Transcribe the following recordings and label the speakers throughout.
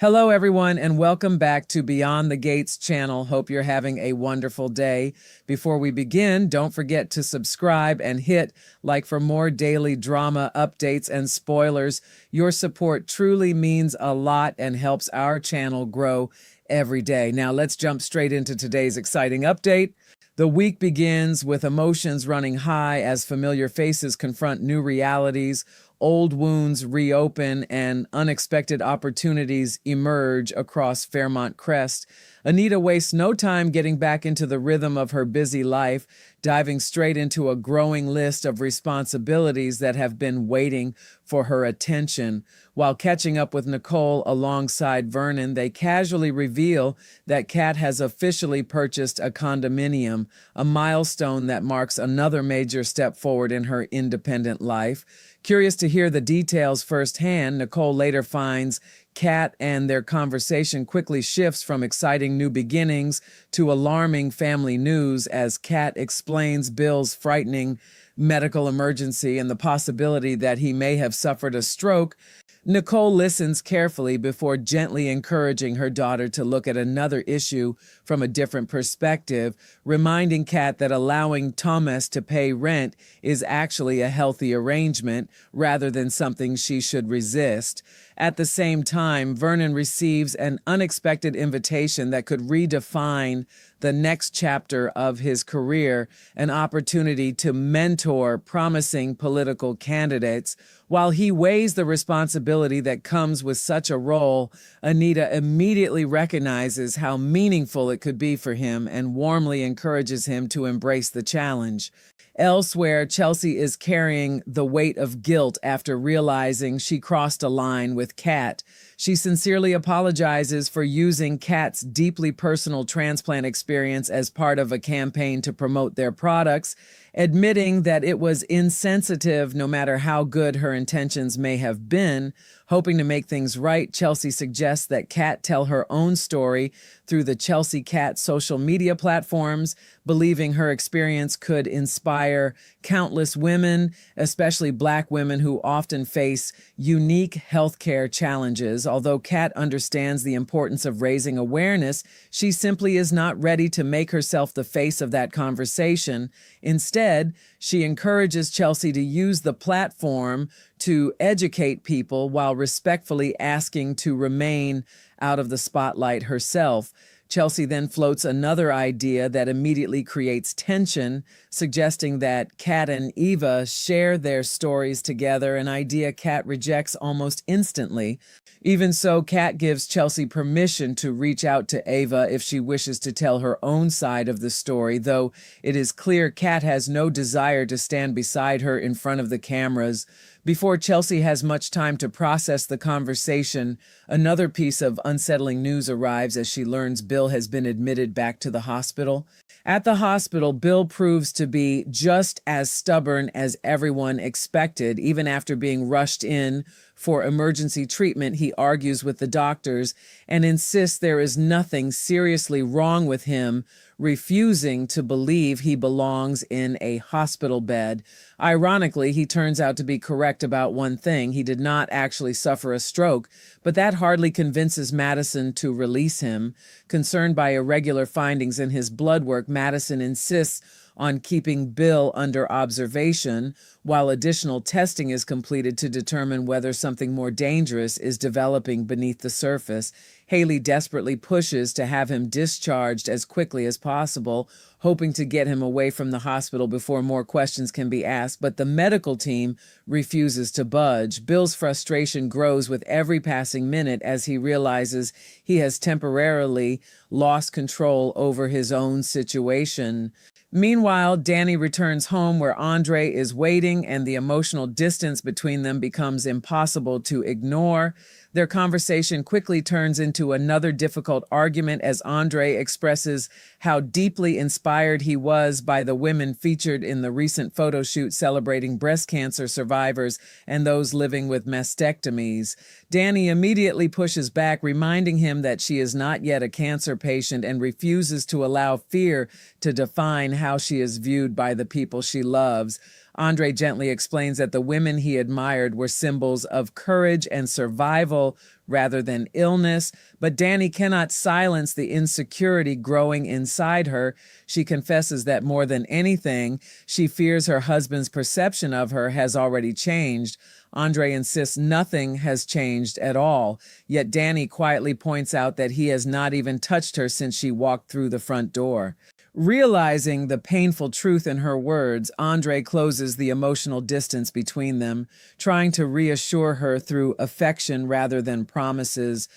Speaker 1: Hello, everyone, and welcome back to Beyond the Gates channel. Hope you're having a wonderful day. Before we begin, don't forget to subscribe and hit like for more daily drama updates and spoilers. Your support truly means a lot and helps our channel grow every day. Now, let's jump straight into today's exciting update. The week begins with emotions running high as familiar faces confront new realities, old wounds reopen, and unexpected opportunities emerge across Fairmont Crest. Anita wastes no time getting back into the rhythm of her busy life, diving straight into a growing list of responsibilities that have been waiting for her attention. While catching up with Nicole alongside Vernon, they casually reveal that Kat has officially purchased a condominium, a milestone that marks another major step forward in her independent life. Curious to hear the details firsthand, Nicole later finds Kat and their conversation quickly shifts from exciting new beginnings to alarming family news as Kat explains Bill's frightening medical emergency and the possibility that he may have suffered a stroke. Nicole listens carefully before gently encouraging her daughter to look at another issue from a different perspective, reminding Kat that allowing Thomas to pay rent is actually a healthy arrangement rather than something she should resist. At the same time, Vernon receives an unexpected invitation that could redefine the next chapter of his career, an opportunity to mentor promising political candidates. While he weighs the responsibility that comes with such a role, Anita immediately recognizes how meaningful it could be for him and warmly encourages him to embrace the challenge. Elsewhere, Chelsea is carrying the weight of guilt after realizing she crossed a line with Kat. She sincerely apologizes for using Kat's deeply personal transplant experience as part of a campaign to promote their products, admitting that it was insensitive no matter how good her intentions may have been. Hoping to make things right, Chelsea suggests that Kat tell her own story through the Chelsea Kat social media platforms, believing her experience could inspire countless women, especially Black women who often face unique healthcare challenges. Although Kat understands the importance of raising awareness, she simply is not ready to make herself the face of that conversation. Instead, she encourages Chelsea to use the platform to educate people while respectfully asking to remain out of the spotlight herself. Chelsea then floats another idea that immediately creates tension, suggesting that Kat and Eva share their stories together, an idea Kat rejects almost instantly. Even so, Kat gives Chelsea permission to reach out to Eva if she wishes to tell her own side of the story, though it is clear Kat has no desire to stand beside her in front of the cameras. Before Chelsea has much time to process the conversation, another piece of unsettling news arrives as she learns Bill has been admitted back to the hospital. At the hospital, Bill proves to be just as stubborn as everyone expected. Even after being rushed in for emergency treatment, he argues with the doctors and insists there is nothing seriously wrong with him, refusing to believe he belongs in a hospital bed. Ironically, he turns out to be correct about one thing. He did not actually suffer a stroke, but that hardly convinces Madison to release him. Concerned by irregular findings in his blood work, Madison insists on keeping Bill under observation while additional testing is completed to determine whether something more dangerous is developing beneath the surface. Haley desperately pushes to have him discharged as quickly as possible, hoping to get him away from the hospital before more questions can be asked, but the medical team refuses to budge. Bill's frustration grows with every passing minute as he realizes he has temporarily lost control over his own situation. Meanwhile, Danny returns home where Andre is waiting, and the emotional distance between them becomes impossible to ignore. Their conversation quickly turns into another difficult argument as Andre expresses how deeply inspired he was by the women featured in the recent photo shoot celebrating breast cancer survivors and those living with mastectomies. Danny immediately pushes back, reminding him that she is not yet a cancer patient and refuses to allow fear to define how she is viewed by the people she loves. Andre gently explains that the women he admired were symbols of courage and survival rather than illness, but Danny cannot silence the insecurity growing inside her. She confesses that more than anything, she fears her husband's perception of her has already changed. Andre insists nothing has changed at all, yet Danny quietly points out that he has not even touched her since she walked through the front door. Realizing the painful truth in her words, Andre closes the emotional distance between them, trying to reassure her through affection rather than promises.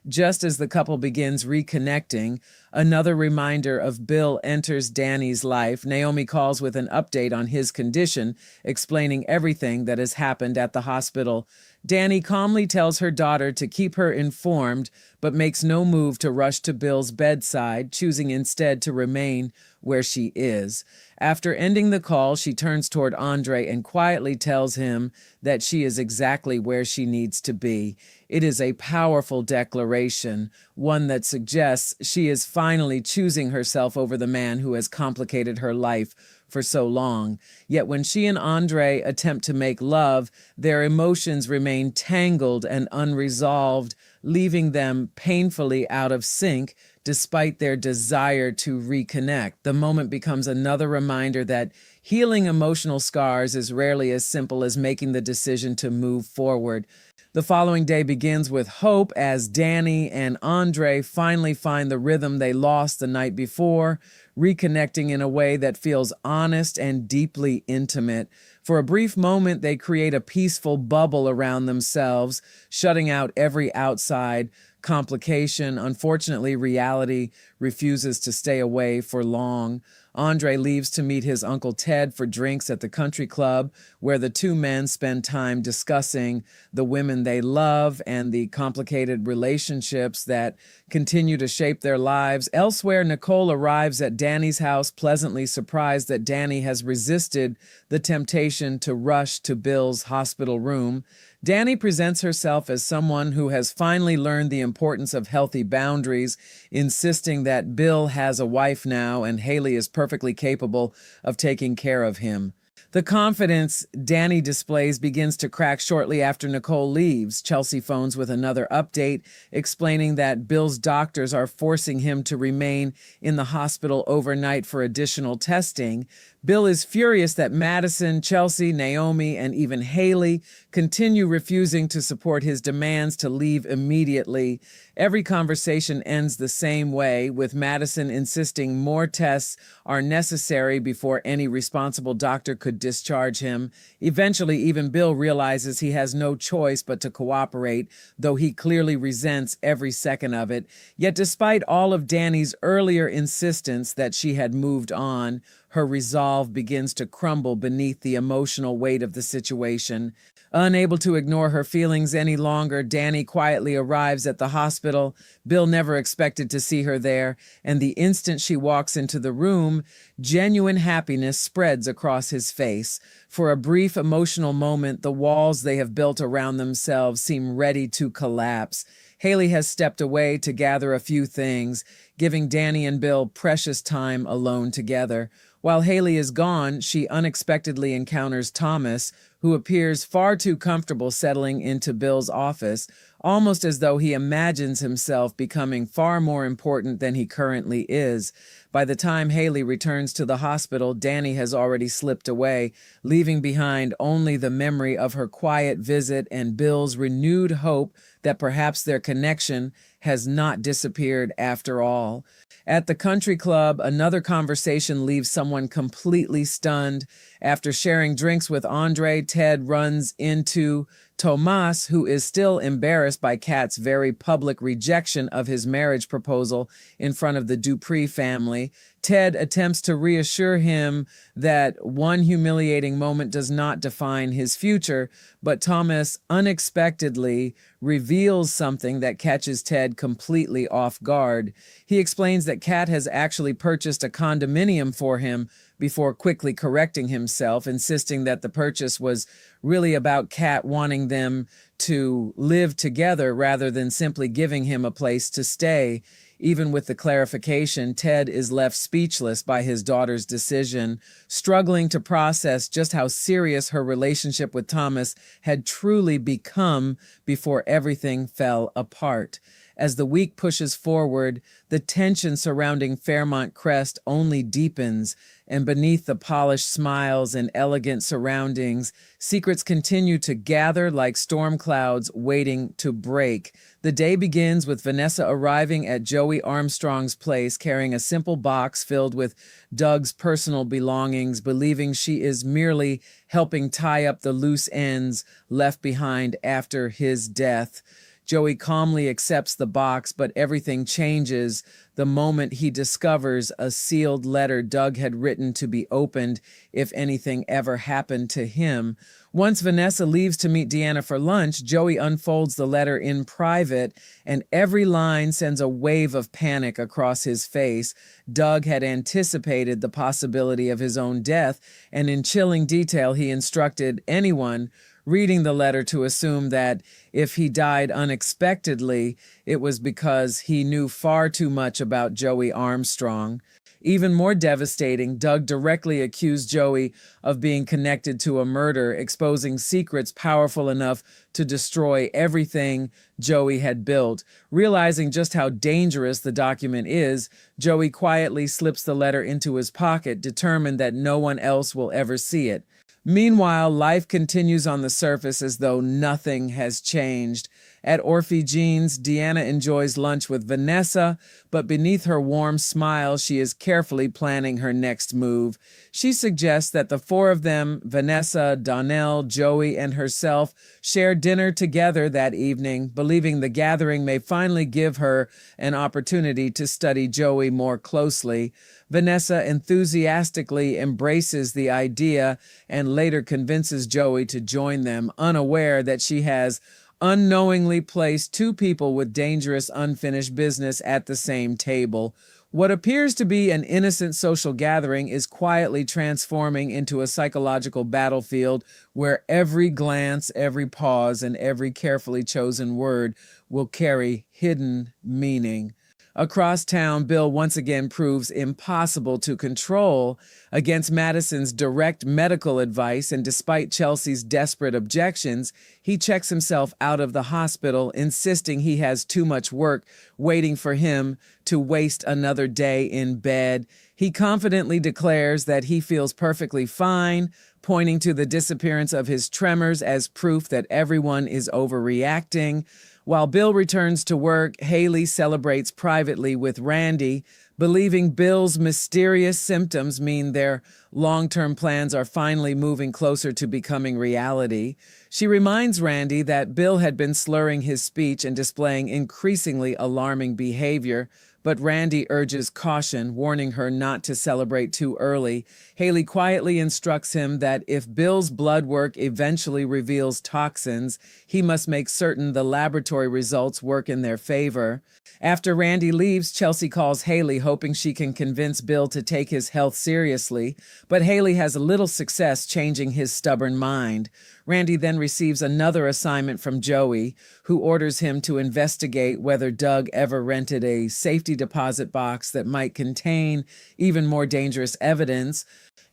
Speaker 1: Just as the couple begins reconnecting, another reminder of Bill enters Danny's life. Naomi calls with an update on his condition, explaining everything that has happened at the hospital. Danny calmly tells her daughter to keep her informed, but makes no move to rush to Bill's bedside, choosing instead to remain where she is. After ending the call, she turns toward Andre and quietly tells him that she is exactly where she needs to be. It is a powerful declaration, one that suggests she is finally choosing herself over the man who has complicated her life for so long. Yet when she and Andre attempt to make love, their emotions remain tangled and unresolved, leaving them painfully out of sync despite their desire to reconnect. The moment becomes another reminder that healing emotional scars is rarely as simple as making the decision to move forward. The following day begins with hope as Danny and Andre finally find the rhythm they lost the night before, reconnecting in a way that feels honest and deeply intimate. For a brief moment, they create a peaceful bubble around themselves, shutting out every outside complication. Unfortunately, reality refuses to stay away for long. Andre leaves to meet his Uncle Ted for drinks at the country club, where the two men spend time discussing the women they love and the complicated relationships that continue to shape their lives. Elsewhere, Nicole arrives at Danny's house, pleasantly surprised that Danny has resisted the temptation to rush to Bill's hospital room. Danny presents herself as someone who has finally learned the importance of healthy boundaries, insisting that Bill has a wife now and Haley is perfectly capable of taking care of him. The confidence Danny displays begins to crack shortly after Nicole leaves. Chelsea phones with another update, explaining that Bill's doctors are forcing him to remain in the hospital overnight for additional testing. Bill is furious that Madison, Chelsea, Naomi, and even Haley continue refusing to support his demands to leave immediately. Every conversation ends the same way, with Madison insisting more tests are necessary before any responsible doctor could discharge him. Eventually, even Bill realizes he has no choice but to cooperate, though he clearly resents every second of it. Yet despite all of Danny's earlier insistence that she had moved on, her resolve begins to crumble beneath the emotional weight of the situation. Unable to ignore her feelings any longer, Danny quietly arrives at the hospital. Bill never expected to see her there, and the instant she walks into the room, genuine happiness spreads across his face. For a brief emotional moment, the walls they have built around themselves seem ready to collapse. Haley has stepped away to gather a few things, giving Danny and Bill precious time alone together. While Haley is gone, she unexpectedly encounters Thomas, who appears far too comfortable settling into Bill's office, almost as though he imagines himself becoming far more important than he currently is. By the time Haley returns to the hospital, Danny has already slipped away, leaving behind only the memory of her quiet visit and Bill's renewed hope that perhaps their connection has not disappeared after all. At the country club, another conversation leaves someone completely stunned. After sharing drinks with Andre, Ted runs into Tomas, who is still embarrassed by Kat's very public rejection of his marriage proposal in front of the Duprees family. Ted attempts to reassure him that one humiliating moment does not define his future, but Thomas unexpectedly reveals something that catches Ted completely off guard. He explains that Kat has actually purchased a condominium for him before quickly correcting himself, insisting that the purchase was really about Kat wanting them to live together rather than simply giving him a place to stay. Even with the clarification, Ted is left speechless by his daughter's decision, struggling to process just how serious her relationship with Thomas had truly become before everything fell apart. As the week pushes forward, the tension surrounding Fairmont Crest only deepens, and beneath the polished smiles and elegant surroundings, secrets continue to gather like storm clouds waiting to break. The day begins with Vanessa arriving at Joey Armstrong's place carrying a simple box filled with Doug's personal belongings, believing she is merely helping tie up the loose ends left behind after his death. Joey calmly accepts the box, but everything changes the moment he discovers a sealed letter Doug had written to be opened if anything ever happened to him. Once Vanessa leaves to meet Deanna for lunch, Joey unfolds the letter in private, and every line sends a wave of panic across his face. Doug had anticipated the possibility of his own death, and in chilling detail, he instructed anyone reading the letter to assume that if he died unexpectedly, it was because he knew far too much about Joey Armstrong. Even more devastating, Doug directly accused Joey of being connected to a murder, exposing secrets powerful enough to destroy everything Joey had built. Realizing just how dangerous the document is, Joey quietly slips the letter into his pocket, determined that no one else will ever see it. Meanwhile, life continues on the surface as though nothing has changed. At Orphe Jean's, Deanna enjoys lunch with Vanessa, but beneath her warm smile, she is carefully planning her next move. She suggests that the four of them, Vanessa, Donnell, Joey, and herself, share dinner together that evening, believing the gathering may finally give her an opportunity to study Joey more closely. Vanessa enthusiastically embraces the idea and later convinces Joey to join them, unaware that she has unknowingly placed two people with dangerous unfinished business at the same table. What appears to be an innocent social gathering is quietly transforming into a psychological battlefield where every glance, every pause, and every carefully chosen word will carry hidden meaning. Across town, Bill once again proves impossible to control. Against Madison's direct medical advice and despite Chelsea's desperate objections, he checks himself out of the hospital, insisting he has too much work waiting for him to waste another day in bed. He confidently declares that he feels perfectly fine, pointing to the disappearance of his tremors as proof that everyone is overreacting. While Bill returns to work, Haley celebrates privately with Randy, believing Bill's mysterious symptoms mean their long-term plans are finally moving closer to becoming reality. She reminds Randy that Bill had been slurring his speech and displaying increasingly alarming behavior, but Randy urges caution, warning her not to celebrate too early. Haley quietly instructs him that if Bill's blood work eventually reveals toxins, he must make certain the laboratory results work in their favor. After Randy leaves, Chelsea calls Haley, hoping she can convince Bill to take his health seriously, but Haley has little success changing his stubborn mind. Randy then receives another assignment from Joey, who orders him to investigate whether Doug ever rented a safety deposit box that might contain even more dangerous evidence.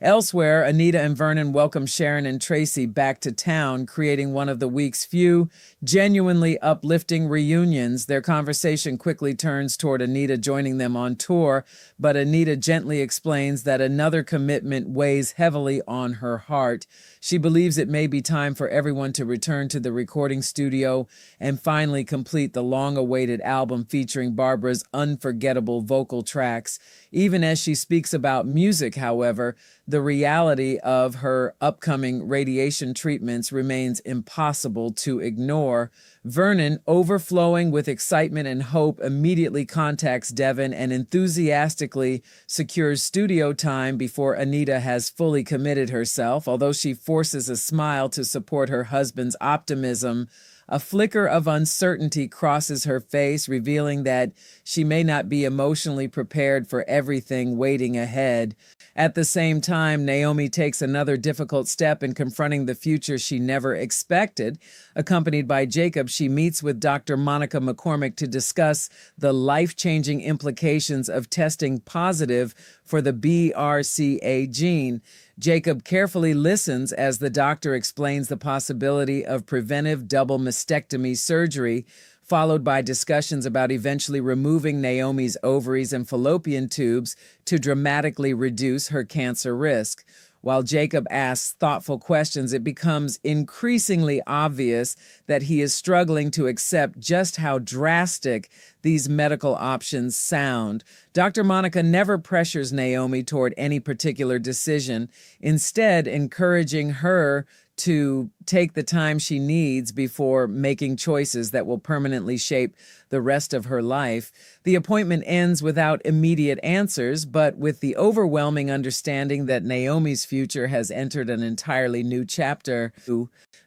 Speaker 1: Elsewhere, Anita and Vernon welcome Sharon and Tracy back to town, creating one of the week's few genuinely uplifting reunions. Their conversation quickly turns toward Anita joining them on tour, but Anita gently explains that another commitment weighs heavily on her heart. She believes it may be time for everyone to return to the recording studio and finally complete the long-awaited album featuring Barbara's unforgettable vocal tracks. Even as she speaks about music, however, the reality of her upcoming radiation treatments remains impossible to ignore. Vernon, overflowing with excitement and hope, immediately contacts Devin and enthusiastically secures studio time before Anita has fully committed herself. Although she forces a smile to support her husband's optimism, A flicker of uncertainty crosses her face, revealing that she may not be emotionally prepared for everything waiting ahead. At the same time, Naomi takes another difficult step in confronting the future she never expected. Accompanied by Jacob, she meets with Dr. Monica McCormick to discuss the life-changing implications of testing positive for the BRCA gene. Jacob carefully listens as the doctor explains the possibility of preventive double mastectomy surgery, followed by discussions about eventually removing Naomi's ovaries and fallopian tubes to dramatically reduce her cancer risk. While Jacob asks thoughtful questions, it becomes increasingly obvious that he is struggling to accept just how drastic these medical options sound. Dr. Monica never pressures Naomi toward any particular decision, instead encouraging her to take the time she needs before making choices that will permanently shape the rest of her life. The appointment ends without immediate answers, but with the overwhelming understanding that Naomi's future has entered an entirely new chapter.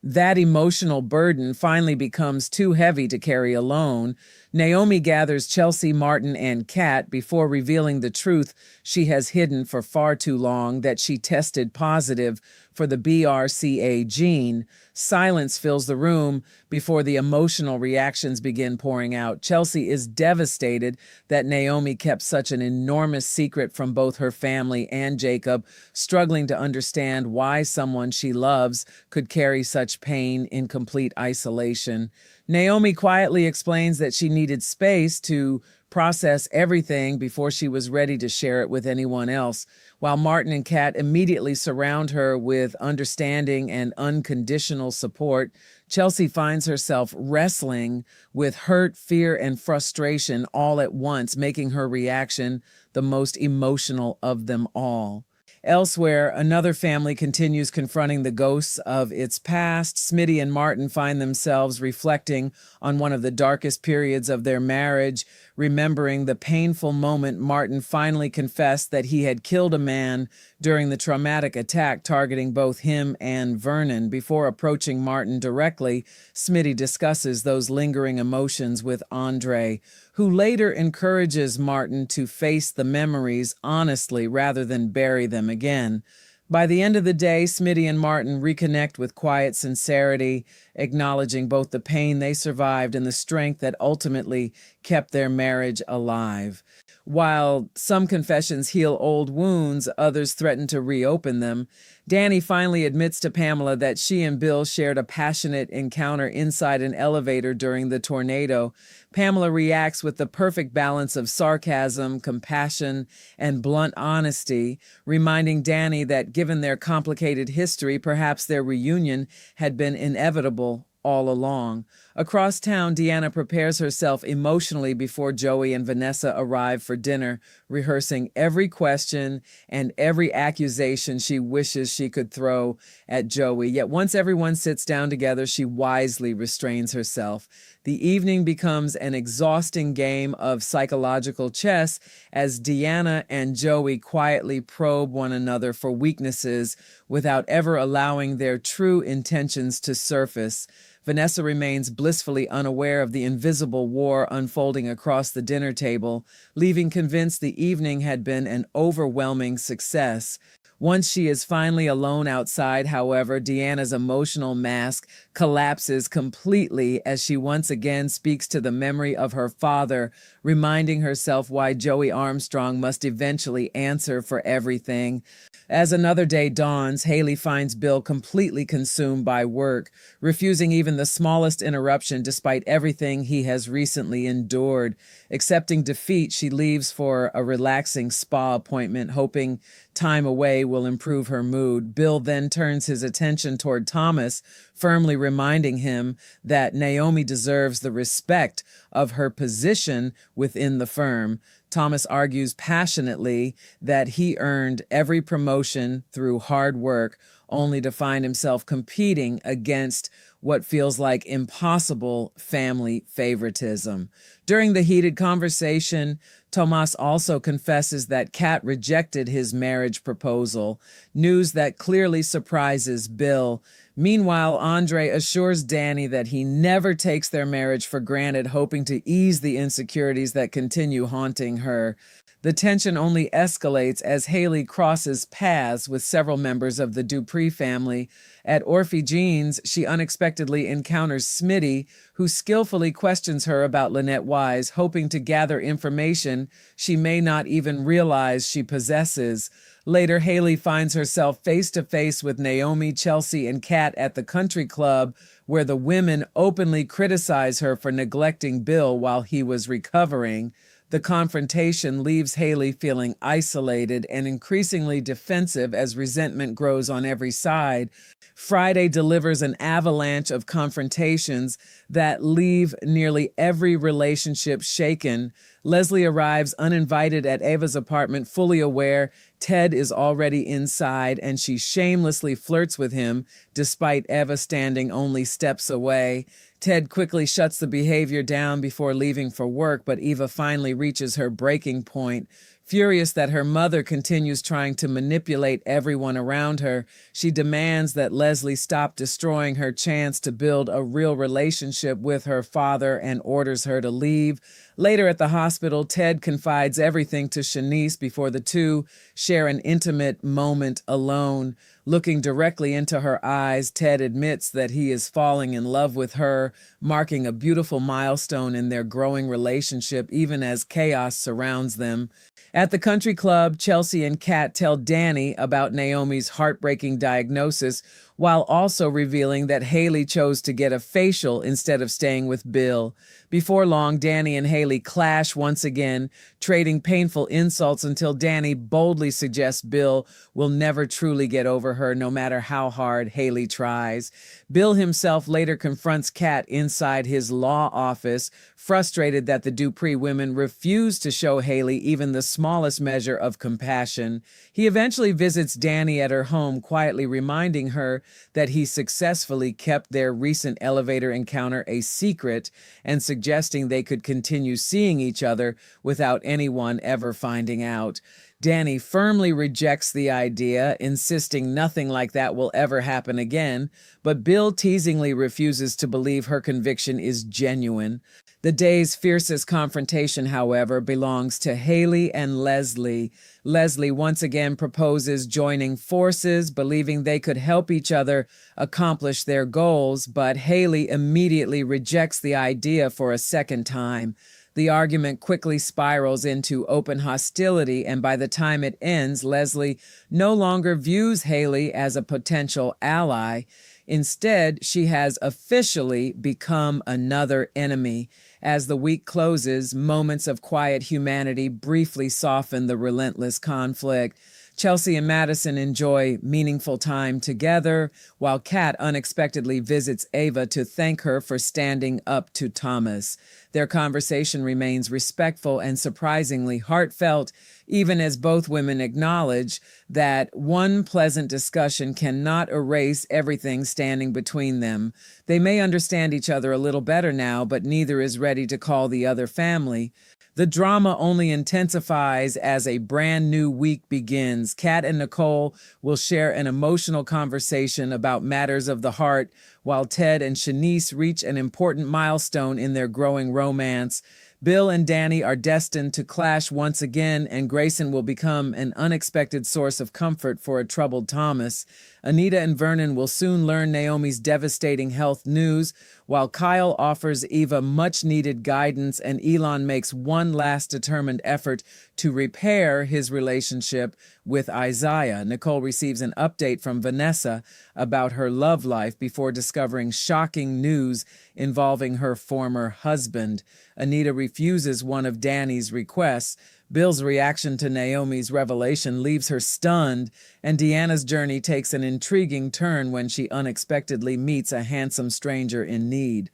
Speaker 1: That emotional burden finally becomes too heavy to carry alone. Naomi gathers Chelsea, Martin, and Kat before revealing the truth she has hidden for far too long, that she tested positive for the BRCA gene. Silence fills the room before the emotional reactions begin pouring out. Chelsea is devastated that Naomi kept such an enormous secret from both her family and Jacob, struggling to understand why someone she loves could carry such pain in complete isolation. Naomi quietly explains that she needed space to process everything before she was ready to share it with anyone else. While Martin and Kat immediately surround her with understanding and unconditional support, Chelsea finds herself wrestling with hurt, fear, and frustration all at once, making her reaction the most emotional of them all. Elsewhere, another family continues confronting the ghosts of its past. Smitty and Martin find themselves reflecting on one of the darkest periods of their marriage, remembering the painful moment Martin finally confessed that he had killed a man during the traumatic attack targeting both him and Vernon. Before approaching Martin directly, Smitty discusses those lingering emotions with Andre, who later encourages Martin to face the memories honestly rather than bury them again. By the end of the day, Smitty and Martin reconnect with quiet sincerity, acknowledging both the pain they survived and the strength that ultimately kept their marriage alive. While some confessions heal old wounds, others threaten to reopen them. Danny finally admits to Pamela that she and Bill shared a passionate encounter inside an elevator during the tornado. Pamela reacts with the perfect balance of sarcasm, compassion, and blunt honesty, reminding Danny that given their complicated history, perhaps their reunion had been inevitable all along. Across town, Deanna prepares herself emotionally before Joey and Vanessa arrive for dinner, rehearsing every question and every accusation she wishes she could throw at Joey. Yet once everyone sits down together, she wisely restrains herself. The evening becomes an exhausting game of psychological chess as Deanna and Joey quietly probe one another for weaknesses without ever allowing their true intentions to surface. Vanessa remains blissfully unaware of the invisible war unfolding across the dinner table, leaving convinced the evening had been an overwhelming success. Once she is finally alone outside, however, Deanna's emotional mask collapses completely as she once again speaks to the memory of her father, reminding herself why Joey Armstrong must eventually answer for everything. As another day dawns, Haley finds Bill completely consumed by work, refusing even the smallest interruption despite everything he has recently endured. Accepting defeat, she leaves for a relaxing spa appointment, hoping time away will improve her mood. Bill then turns his attention toward Thomas, firmly reminding him that Naomi deserves the respect of her position within the firm. Thomas argues passionately that he earned every promotion through hard work, only to find himself competing against what feels like impossible family favoritism. During the heated conversation, Tomas also confesses that Kat rejected his marriage proposal, news that clearly surprises Bill. Meanwhile, Andre assures Danny that he never takes their marriage for granted, hoping to ease the insecurities that continue haunting her. The tension only escalates as Haley crosses paths with several members of the Dupree family. At Orphe Jean's, she unexpectedly encounters Smitty, who skillfully questions her about Lynette Wise, hoping to gather information she may not even realize she possesses. Later, Haley finds herself face to face with Naomi, Chelsea, and Kat at the country club, where the women openly criticize her for neglecting Bill while he was recovering. The confrontation leaves Haley feeling isolated and increasingly defensive as resentment grows on every side. Friday delivers an avalanche of confrontations that leave nearly every relationship shaken. Leslie arrives uninvited at Ava's apartment, fully aware Ted is already inside, and she shamelessly flirts with him, despite Eva standing only steps away. Ted quickly shuts the behavior down before leaving for work, but Eva finally reaches her breaking point. Furious that her mother continues trying to manipulate everyone around her, she demands that Leslie stop destroying her chance to build a real relationship with her father and orders her to leave. Later at the hospital, Ted confides everything to Shanice before the two share an intimate moment alone. Looking directly into her eyes, Ted admits that he is falling in love with her, marking a beautiful milestone in their growing relationship, even as chaos surrounds them. At the country club, Chelsea and Kat tell Danny about Naomi's heartbreaking diagnosis, while also revealing that Haley chose to get a facial instead of staying with Bill. Before long, Danny and Haley clash once again, trading painful insults until Danny boldly suggests Bill will never truly get over her, no matter how hard Haley tries. Bill himself later confronts Kat inside his law office, frustrated that the Dupree women refuse to show Haley even the smallest measure of compassion. He eventually visits Danny at her home, quietly reminding her that he successfully kept their recent elevator encounter a secret and suggesting they could continue seeing each other without anyone ever finding out. Danny firmly rejects the idea, insisting nothing like that will ever happen again, but Bill teasingly refuses to believe her conviction is genuine. The day's fiercest confrontation, however, belongs to Haley and Leslie. Leslie once again proposes joining forces, believing they could help each other accomplish their goals, but Haley immediately rejects the idea for a second time. The argument quickly spirals into open hostility, and by the time it ends, Leslie no longer views Haley as a potential ally. Instead, she has officially become another enemy. As the week closes, moments of quiet humanity briefly soften the relentless conflict. Chelsea and Madison enjoy meaningful time together, while Kat unexpectedly visits Ava to thank her for standing up to Thomas. Their conversation remains respectful and surprisingly heartfelt, even as both women acknowledge that one pleasant discussion cannot erase everything standing between them. They may understand each other a little better now, but neither is ready to call the other family. The drama only intensifies as a brand new week begins. Kat and Nicole will share an emotional conversation about matters of the heart, while Ted and Shanice reach an important milestone in their growing romance. Bill and Danny are destined to clash once again, and Grayson will become an unexpected source of comfort for a troubled Thomas. Anita and Vernon will soon learn Naomi's devastating health news, while Kyle offers Eva much-needed guidance and Elon makes one last determined effort to repair his relationship with Isaiah. Nicole receives an update from Vanessa about her love life before discovering shocking news involving her former husband. Anita refuses one of Danny's requests. Bill's reaction to Naomi's revelation leaves her stunned, and Deanna's journey takes an intriguing turn when she unexpectedly meets a handsome stranger in need.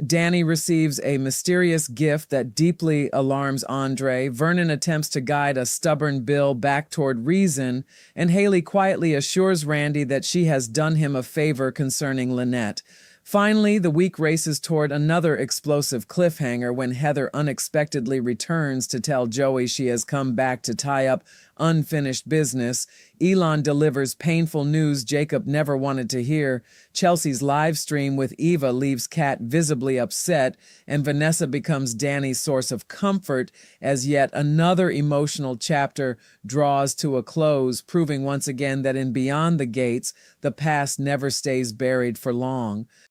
Speaker 1: Danny receives a mysterious gift that deeply alarms Andre. Vernon attempts to guide a stubborn Bill back toward reason, and Haley quietly assures Randy that she has done him a favor concerning Lynette. Finally, the week races toward another explosive cliffhanger when Heather unexpectedly returns to tell Joey she has come back to tie up unfinished business. Elon delivers painful news Jacob never wanted to hear. Chelsea's live stream with Eva leaves Kat visibly upset, and Vanessa becomes Danny's source of comfort as yet another emotional chapter draws to a close, proving once again that in Beyond the Gates, the past never stays buried for long.